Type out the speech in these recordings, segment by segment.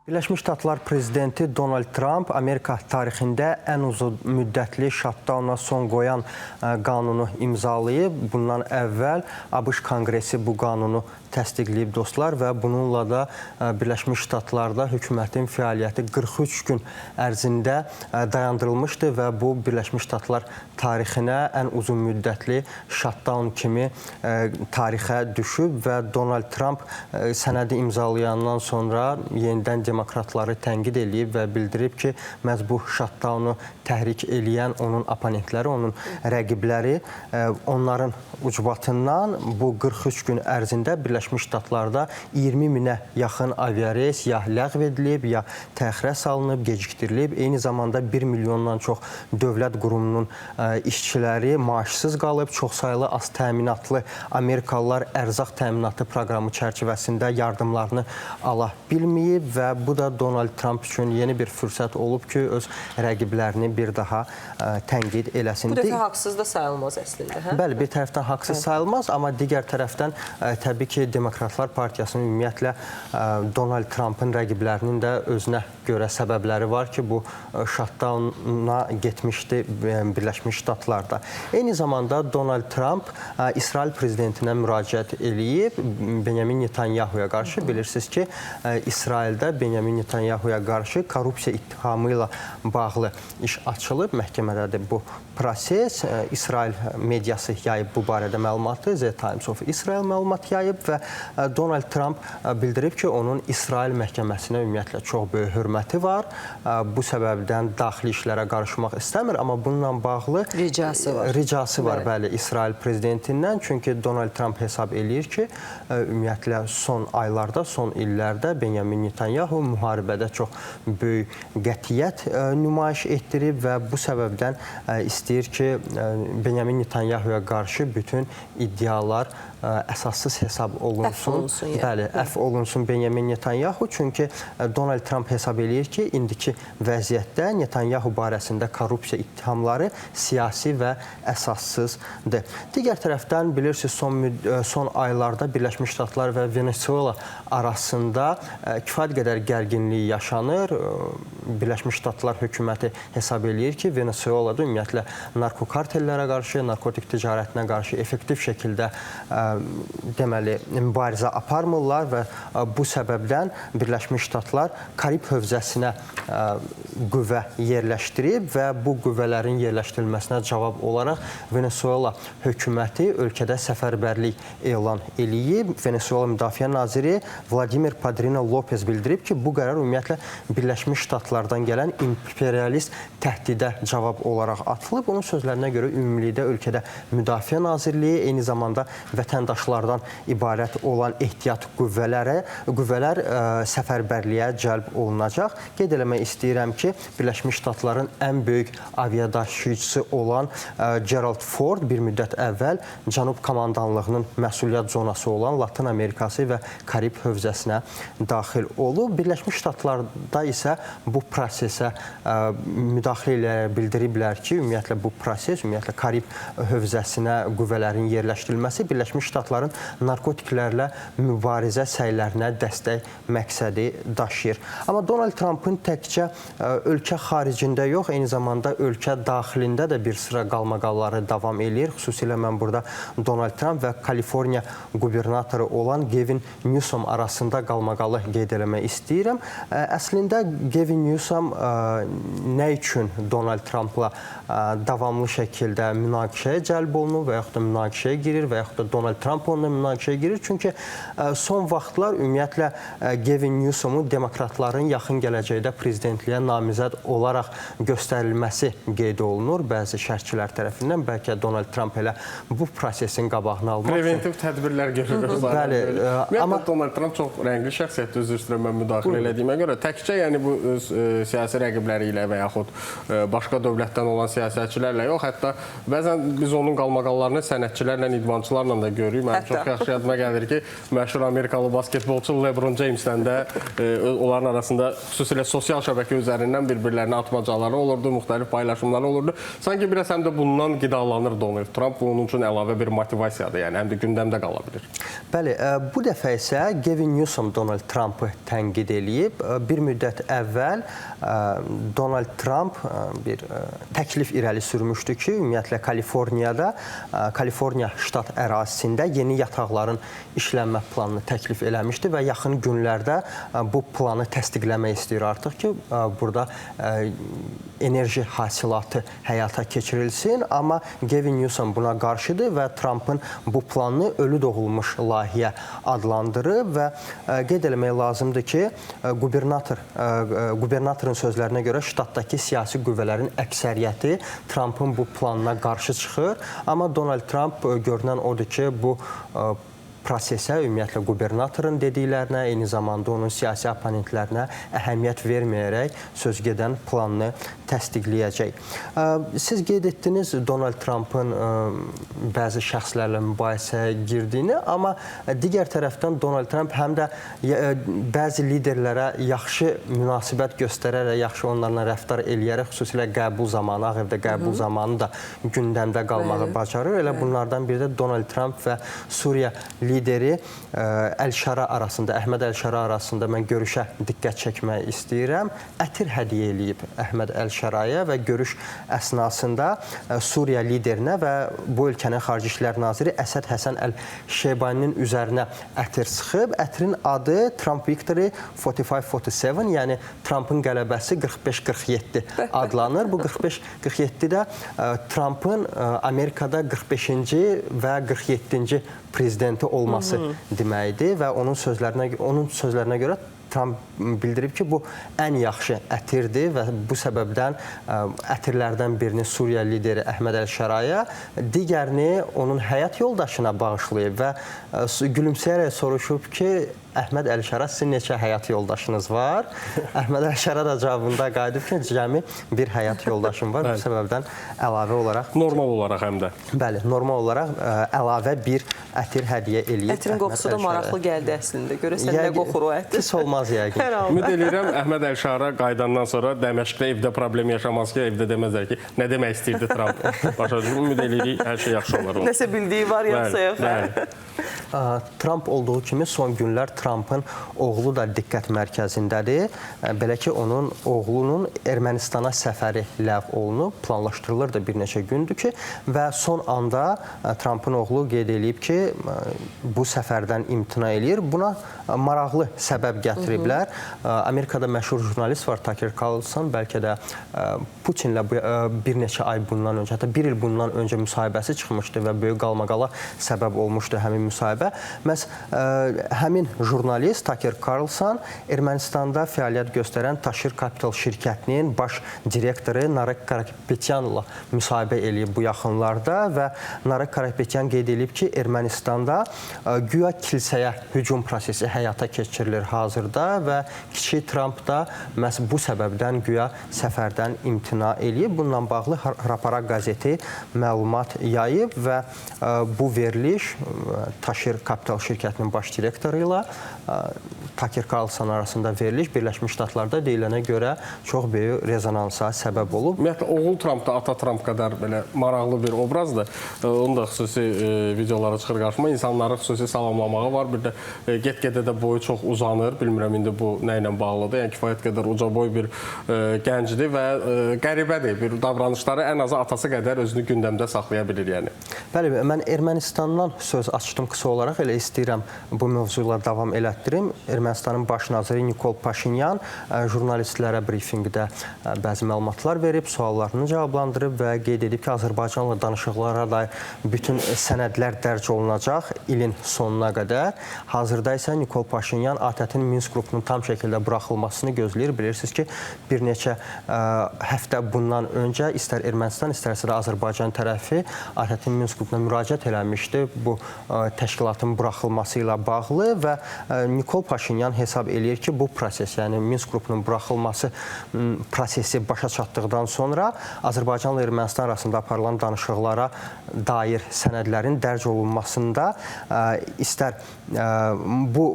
Birləşmiş Ştatlar prezidenti Donald Trump Amerika tarixində ən uzun müddətli shutdown'a son qoyan qanunu imzalayıb. Bundan əvvəl ABŞ Konqresi bu qanunu təsdiqləyib dostlar və bununla da Birləşmiş Ştatlarda hökumətin fəaliyyəti 43 gün ərzində dayandırılmışdı və bu Birləşmiş Ştatlar tarixinə ən uzun müddətli shutdown kimi tarixə düşüb və Donald Trump sənədi imzalayandan sonra yenidən demokratları tənqid edib və bildirib ki, məhz bu shutdownu təhrik eləyən onun oponentləri, onun rəqibləri, onların ucbatından bu 43 gün ərzində Birləşmiş Ştatlarda 20 minə yaxın aviareys ya ləğv edilib, ya təxirə salınıb, gecikdirilib. Eyni zamanda 1 milyondan çox dövlət qurumunun işçiləri maaşsız qalıb, çoxsaylı az təminatlı Amerikalılar ərzaq təminatı proqramı çərçivəsində yardımlarını ala bilməyib və bu da Donald Trump üçün yeni bir fürsət olub ki, öz rəqiblərini bir daha tənqid eləsin. Bu dəfə haqsız da sayılmaz əslində, hə? Bəli, bir tərəfdən haqsız sayılmaz, amma digər tərəfdən təbii ki, Demokratlar Partiyasının ümumiyyətlə Donald Trumpın rəqiblərinin də özünə görə səbəbləri var ki, bu shutdowna getmişdi Birləşmiş Ştatlarda. Eyni zamanda Donald Trump İsrail prezidentinə müraciət eləyib Benyamin Netanyahuya qarşı. Bilirsiniz ki, İsraildə Benyamin Netanyahuya qarşı korrupsiya ittihamı ilə bağlı iş açılıb. Məhkəmədədir bu proses. İsrail mediası yayıb bu barədə məlumatı. The Times of Israel məlumat yayıb və Donald Trump bildirib ki, onun İsrail məhkəməsinə ümumiyyətlə çox böyük hörməti var. Bu səbəbdən daxili işlərə qarışmaq istəmir, amma bununla bağlı ricası var, bəli, İsrail prezidentindən. Çünki Donald Trump hesab eləyir ki, ümumiyyətlə son aylarda, son illərdə Benyamin Netanyahu müharibədə çox böyük qətiyyət nümayiş etdirib və bu səbəbdən istəyir ki, Benyamin Netanyahuya qarşı bütün iddialar əsassız hesab olunsun. Bəli, əf olunsun Benyamin Netanyahu. Çünki Donald Trump hesab eləyir ki, indiki vəziyyətdə Netanyahu barəsində korrupsiya ittihamları siyasi və əsassızdır. Digər tərəfdən bilirsiniz, son aylarda Birləşmiş Ştatlar və Venezuela arasında kifayət qədər gərginlik yaşanır. Birləşmiş Ştatlar hökuməti hesab eləyir ki, Venezuelada ümumiyyətlə narkokartellərə qarşı, narkotik ticarətinə qarşı effektiv şəkildə deməli, mübarizə aparmırlar və bu səbəbdən Birləşmiş Ştatlar Karib hövzəsinə qüvvə yerləşdirib və bu qüvvələrin yerləşdirilməsinə cavab olaraq Venezuela hökuməti ölkədə səfərbərlik elan eləyib. Venezuela Müdafiə Naziri Vladimir Padrino Lopez bildirib ki, bu qərar ümumiyyətlə Birləşmiş Ştatlardan gələn imperialist təhdidə cavab olaraq atılıb. Onun sözlərinə görə ümumilikdə ölkədə Müdafiə Nazirliyi, eyni zamanda vətəndaşlardan ibarət olan ehtiyat qüvvələr səfərbərliyə cəlb olunacaq. Qeyd eləmək istəyirəm ki, Birləşmiş Ştatların ən böyük aviadaşıyıcısı olan Gerald Ford bir müddət əvvəl Cənub Komandanlığının məsuliyyət zonası olan Latın Amerikası və Karib hövzəsinə daxil olub. Birləşmiş Ştatlarda isə bu prosesə müdaxilə ilə bildiriblər ki, ümumiyyətlə bu proses, ümumiyyətlə Karib hövzəsinə qüvvələrin yerləşdirilməsi Birləşmiş Ştatların narkotiklərlə mübarizə səylərinə dəstək məqsədi daşıyır. Amma Donald Trumpın təkcə ölkə xaricində yox, eyni zamanda ölkə daxilində də bir sıra qalmaqalları davam eləyir. Xüsusilə mən burada Donald Trump və Kaliforniya qubernatoru olan Gavin Newsom arasında qalmaqalı qeyd eləmək istəyirəm. Əslində Gavin Newsom nə üçün Donald Trumpla davamlı şəkildə münaqişəyə cəlb olunur və yaxud da münaqişəyə girir və yaxud da Donald Trump onunla münaqişəyə girir. Çünki son vaxtlar ümumiyyətlə Gavin Newsomu demokratların yaxın gələcəkdə prezidentliyə namizəd olaraq göstərilməsi qeyd olunur bəzi şərhçilər tərəfindən. Bəlkə Donald Trump elə bu prosesin qabağını almaq üçün. Preventiv tədbirlər görürük. Bəli. Amma Donald Trump çox rəngli şəxsiyyətdir, üzr istəyirəm mən müdaxilə elədiyimə görə. Təkcə yəni bu siyasi rəqibləri ilə və yaxud başqa dövlətdən olan siyasətçilərlə yox, hətta bəzən biz onun qalmaqallarını sənətçilərlə, idmançılarla da görürük. Mənim çox yaxşı yadıma gəlir ki, məşhur Amerikalı basketbolçu LeBron Jameslə də onların arasında xüsusilə sosial şəbəkə üzərindən bir-birlərinə atmacaları olurdu, müxtəlif paylaşımları olurdu. Sanki biraz həm də bundan qidalanır Donald Trump. Bu onun üçün əlavə bir motivasiyadır, yəni həm də gündəmdə qala bilir. Bəli, bu dəfə isə Gavin Newsom Donald Trump'ı tənqid eləyib. Bir müddət əvvəl Donald Trump bir təklif irəli sürmüşdü ki, ümumiyyətlə Kaliforniya ştat ərazisində yeni yataqların işlənmə planını təklif eləmişdi və yaxın günlərdə bu planı təsdiqləmək istəyir artıq ki, burada enerji hasilatı həyata keçirilsin. Amma Gavin Newsom buna qarşıdır və Trumpın bu planını ölü doğulmuş layihə adlandırıb və qeyd eləmək lazımdır ki, qubernatorun sözlərinə görə ştatdakı siyasi qüvvələrin əksəriyyəti Trumpın bu planına qarşı çıxır. Amma Donald Trump görünən odur ki, bu prosesə, ümumiyyətlə qubernatorun dediklərinə, eyni zamanda onun siyasi oponentlərinə əhəmiyyət verməyərək sözgedən planını təsdiqləyəcək. Siz qeyd etdiniz Donald Trumpın bəzi şəxslərlə mübahisəyə girdiyini, amma digər tərəfdən Donald Trump həm də bəzi liderlərə yaxşı münasibət göstərərək, yaxşı onlarla rəftar eləyərək, xüsusilə qəbul zamanı, Ağ Evdə qəbul zamanı da gündəmdə qalmağı bacarır. Elə bunlardan biri də Donald Trump və Suriya lideri Əl-Şara arasında, Əhməd Əl-Şara arasında mən görüşə diqqət çəkmək istəyirəm. Ətir hədiyyə eləyib Əhməd Əl-Şaraya və görüş əsnasında Suriya liderinə və bu ölkənin Xarici İşlər Naziri Əsəd Həsən Əl-Şeybaninin üzərinə ətir sıxıb. Ətirin adı Trump Victory 45-47, yəni Trumpın qələbəsi 45-47 adlanır. Bu 45-47 də Trumpın Amerikada 45-ci və 47-ci prezidenti olması deməkdir və onun sözlərinə görə Trump bildirib ki, bu ən yaxşı ətirdir və bu səbəbdən ətirlərdən birini Suriya lideri Əhməd Əl-Şaraya, digərini onun həyat yoldaşına bağışlayıb və gülümsəyərək soruşub ki, Əhməd Əl-Şara, sizin neçə həyat yoldaşınız var? Əhməd Əl-Şara da cavabında qayıdıb ki, cəmi bir həyat yoldaşım var. Bu səbəbdən əlavə olaraq... Normal olaraq həm də. Bəli, normal olaraq əlavə bir ətir hədiyyə eləyib. Ətirin qoxusu da maraqlı gəldi əslində. Görəsən nə qoxur o ətir? Pis olmaz yəqin. Ümid edirəm, Əhməd Əl-Şara qaydandan sonra Dəməşqdə evdə problem yaşamaz ki, evdə deməzlər ki, nə demək istəyirdi Trump? Başa düşün, ümid edirik, hər şey yaxşı olar. Nəsə bildiyi var, yoxsa yox? Trump olduğu kimi son günlər Trumpın oğlu da diqqət mərkəzindədir. Belə ki, onun oğlunun Ermənistana səfəri ləğv olunub, planlaşdırılır da bir neçə gündür ki, və son anda Trumpın oğlu qeyd edib ki, bu səfərdən imtina eləyir. Buna maraqlı səbəb gətiriblər. Amerikada məşhur jurnalist var, Tucker Carlson, bəlkə də Putinlə bir neçə ay bundan öncə, hətta bir il bundan öncə müsahibəsi çıxmışdı və böyük qalmaqala səbəb olmuşdu həmin müsahibə. Məhz həmin jurnalist Tucker Carlson Ermənistanda fəaliyyət göstərən Taşir Capital şirkətinin baş direktoru Narek Karapetyanla müsahibə eləyib bu yaxınlarda və Narek Karapetyan qeyd edib ki, Ermənistanda güya kilsəyə hücum prosesi həyata keçirilir hazırda və kiçik Trump da məhz bu səbəbdən güya səfərdən imtina eləyib. Bununla bağlı Rapara qəzeti məlumat yayıb və bu veriliş Taşir Capital şirkətinin baş direktoru ilə Tucker Carlson arasında veriliş Birləşmiş Ştatlarda deyilənə görə çox böyük rezonansa səbəb olub. Ümumiyyətlə, oğul Trump da ata Trump qədər belə maraqlı bir obrazdır. Onun da xüsusi videolara çıxır qarşıma. İnsanları xüsusi salamlamağı var. Bir də get-gedə də boyu çox uzanır. Bilmirəm, indi bu nə ilə bağlıdır. Yəni, kifayət qədər uca boy bir gəncdir və qəribədir. Bir davranışları ən azı atası qədər özünü gündəmdə saxlaya bilir. Yəni. Bəli, mən Ermənistandan söz açdım qısa olaraq. Elə istəyirəm bu mövzuyla davam elətdirim. Ermənistanın baş naziri Nikol Paşinyan jurnalistlərə brifinqdə bəzi məlumatlar verib, suallarını cavablandırıb və qeyd edib ki, Azərbaycanla danışıqlara dair bütün sənədlər dərc olunacaq ilin sonuna qədər. Hazırda isə Nikol Paşinyan ATƏT-in Minsk qrupunun tam şəkildə buraxılmasını gözləyir. Bilirsiniz ki, bir neçə həftə bundan öncə istər Ermənistan, istərsə də Azərbaycan tərəfi ATƏT-in Minsk qrupuna müraciət eləmişdi bu təşkilatın buraxılması ilə bağlı və Nikol Paşinyan hesab eləyir ki, bu proses, yəni Minsk qrupunun buraxılması prosesi başa çatdıqdan sonra Azərbaycanla Ermənistan arasında aparılan danışıqlara dair sənədlərin dərc olunmasında istər bu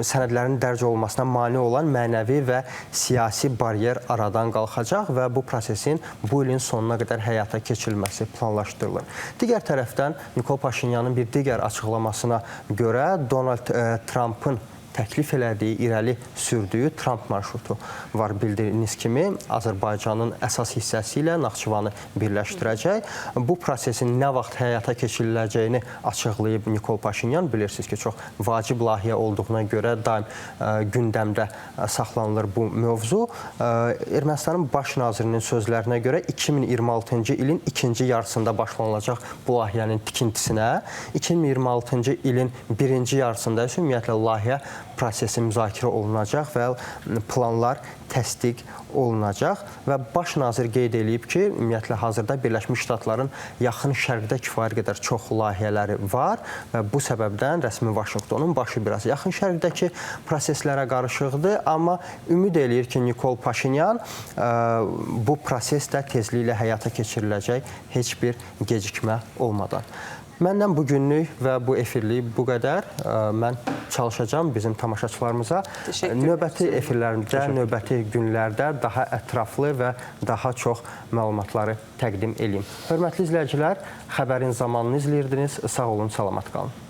sənədlərin dərc olunmasına mane olan mənəvi və siyasi baryer aradan qalxacaq və bu prosesin bu ilin sonuna qədər həyata keçirilməsi planlaşdırılır. Digər tərəfdən Nikol Paşinyanın bir digər açıqlamasına görə Donald Trumpın təklif elədiyi, irəli sürdüyü Tramp marşrutu var bildiyiniz kimi. Azərbaycanın əsas hissəsi ilə Naxçıvanı birləşdirəcək. Bu prosesin nə vaxt həyata keçiriləcəyini açıqlayıb Nikol Paşinyan. Bilirsiniz ki, çox vacib layihə olduğuna görə daim gündəmdə saxlanılır bu mövzu. Ermənistanın baş nazirinin sözlərinə görə 2026-cı ilin ikinci yarısında başlanılacaq bu layihənin tikintisinə. 2026-cı ilin birinci yarısında isə ümumiyyətlə layihə prosesi müzakirə olunacaq və planlar təsdiq olunacaq və baş nazir qeyd edib ki, ümumiyyətlə hazırda Birləşmiş Ştatların yaxın şərqdə kifayət qədər çox layihələri var və bu səbəbdən rəsmi Vaşinqtonun başı biraz yaxın şərqdəki proseslərə qarışıqdır, amma ümid eləyir ki, Nikol Paşinyan bu proses də tezliklə həyata keçiriləcək heç bir gecikmə olmadan. Məndən bu günlük və bu efirlik bu qədər. Mən çalışacağam bizim tamaşaçılarımıza növbəti efirlərimizdə, növbəti günlərdə daha ətraflı və daha çox məlumatları təqdim edeyim. Hörmətli izləyicilər, xəbərin zamanını izləyirdiniz. Sağ olun, salamat qalın.